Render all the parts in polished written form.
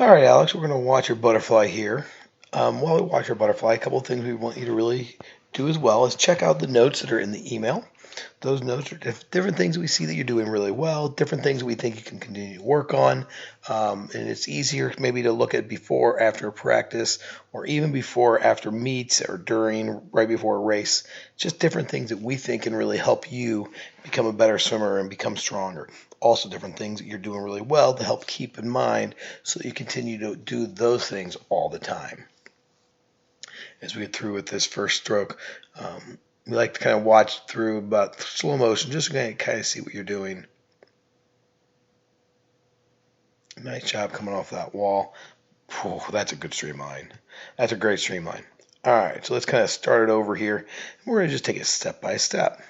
All right, Alex, we're going to watch your butterfly here. While we watch your butterfly, a couple of things we want you to really do as well is check out the notes that are in the email. Those notes are different things we see that you're doing really well, different things we think you can continue to work on. And it's easier maybe to look at before, after practice, or even before, after meets, or during, right before a race. Just different things that we think can really help you become a better swimmer and become stronger. Also, different things that you're doing really well to help keep in mind so that you continue to do those things all the time. As we get through with this first stroke, we like to kind of watch through about slow motion, just to kind of see what you're doing. Nice job coming off that wall. Whew, that's a good streamline. That's a great streamline. All right, so let's kind of start it over here. We're going to just take it step by step.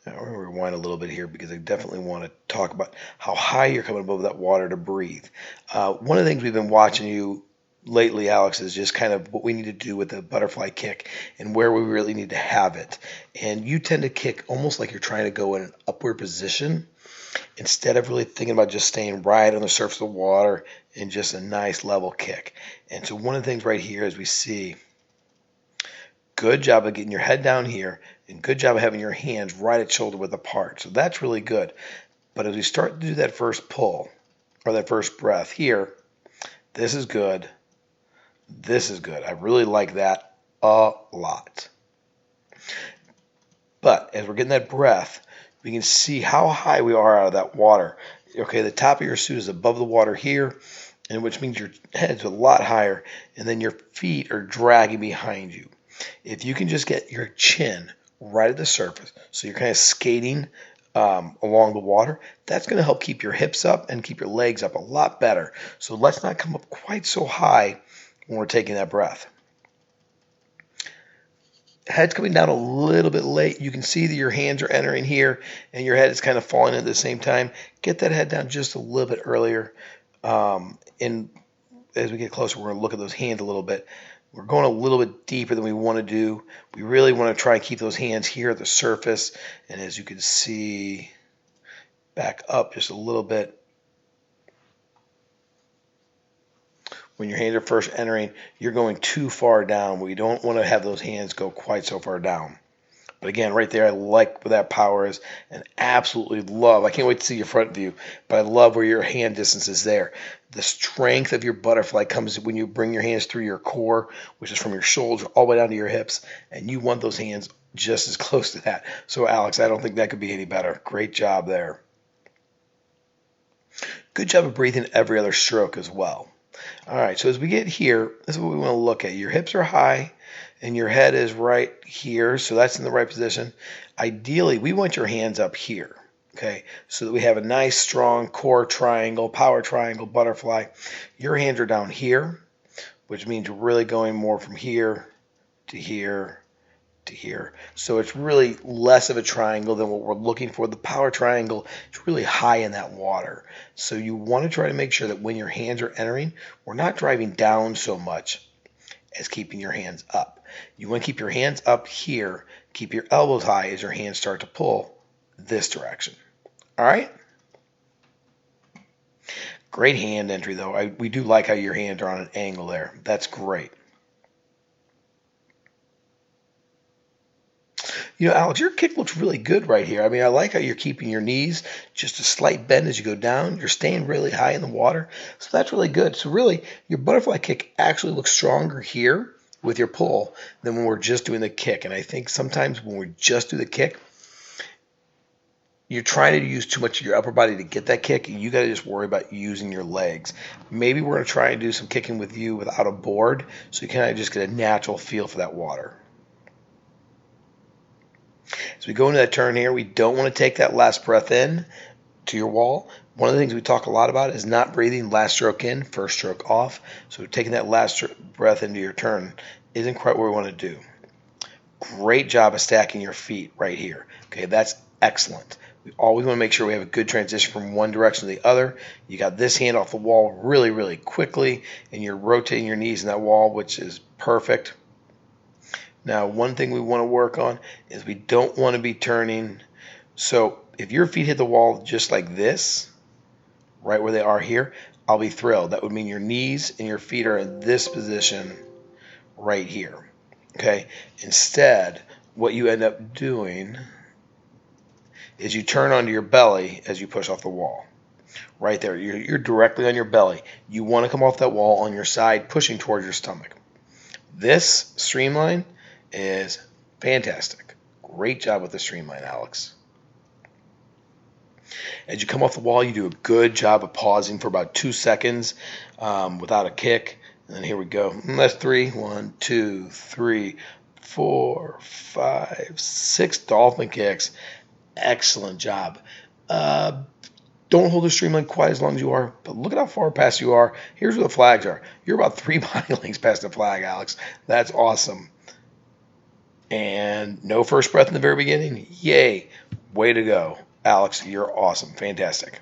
Now we're going to rewind a little bit here because I definitely want to talk about how high you're coming above that water to breathe. One of the things we've been watching you lately, Alex, is just kind of what we need to do with the butterfly kick and where we really need to have it. And you tend to kick almost like you're trying to go in an upward position instead of really thinking about just staying right on the surface of the water and just a nice level kick. And so one of the things right here is we see good job of getting your head down here and good job of having your hands right at shoulder width apart. So that's really good. But as we start to do that first pull or that first breath here, this is good. This is good. I really like that a lot. But as we're getting that breath, we can see how high we are out of that water. Okay, the top of your suit is above the water here, and which means your head's a lot higher, and then your feet are dragging behind you. If you can just get your chin right at the surface, so you're kind of skating along the water, that's going to help keep your hips up and keep your legs up a lot better. So let's not come up quite so high when we're taking that breath. Head's coming down a little bit late. You can see that your hands are entering here and your head is kind of falling at the same time. Get that head down just a little bit earlier. And as we get closer, we're going to look at those hands a little bit. We're going a little bit deeper than we want to do. We really want to try and keep those hands here at the surface. And as you can see, back up just a little bit. When your hands are first entering, you're going too far down. We don't want to have those hands go quite so far down. But again, right there, I like where that power is and absolutely love. I can't wait to see your front view, but I love where your hand distance is there. The strength of your butterfly comes when you bring your hands through your core, which is from your shoulders all the way down to your hips, and you want those hands just as close to that. So, Alex, I don't think that could be any better. Great job there. Good job of breathing every other stroke as well. All right, so as we get here, this is what we want to look at. Your hips are high and your head is right here, so that's in the right position. Ideally, we want your hands up here, okay, so that we have a nice, strong core triangle, power triangle, butterfly. Your hands are down here, which means you're really going more from here to here to here. So it's really less of a triangle than what we're looking for. The power triangle is really high in that water. So you want to try to make sure that when your hands are entering, we're not driving down so much as keeping your hands up. You want to keep your hands up here, keep your elbows high as your hands start to pull this direction. All right? Great hand entry, though. We do like how your hands are on an angle there. That's great. You know, Alex, your kick looks really good right here. I mean, I like how you're keeping your knees just a slight bend as you go down. You're staying really high in the water. So that's really good. So really, your butterfly kick actually looks stronger here with your pull than when we're just doing the kick. And I think sometimes when we just do the kick, you're trying to use too much of your upper body to get that kick, and you got to just worry about using your legs. Maybe we're going to try and do some kicking with you without a board so you kind of just get a natural feel for that water. As we go into that turn here, we don't want to take that last breath in to your wall. One of the things we talk a lot about is not breathing last stroke in, first stroke off. So taking that last breath into your turn isn't quite what we want to do. Great job of stacking your feet right here. Okay, that's excellent. We always want to make sure we have a good transition from one direction to the other. You got this hand off the wall really, really quickly, and you're rotating your knees in that wall, which is perfect. Now, one thing we want to work on is we don't want to be turning So if your feet hit the wall just like this, right where they are here, I'll be thrilled. That would mean your knees and your feet are in this position right here. Okay? Instead, what you end up doing is you turn onto your belly as you push off the wall. Right there. You're directly on your belly. You want to come off that wall on your side, pushing towards your stomach. This streamline is fantastic. Great job with the streamline, Alex. As you come off the wall, you do a good job of pausing for about 2 seconds without a kick. And then here we go. That's 3. 1, 2, 3, 4, 5, 6 dolphin kicks. Excellent job. Don't hold the streamline quite as long as you are, but look at how far past you are. Here's where the flags are. You're about 3 body lengths past the flag, Alex. That's awesome. And no first breath in the very beginning. Yay. Way to go. Alex, you're awesome. Fantastic.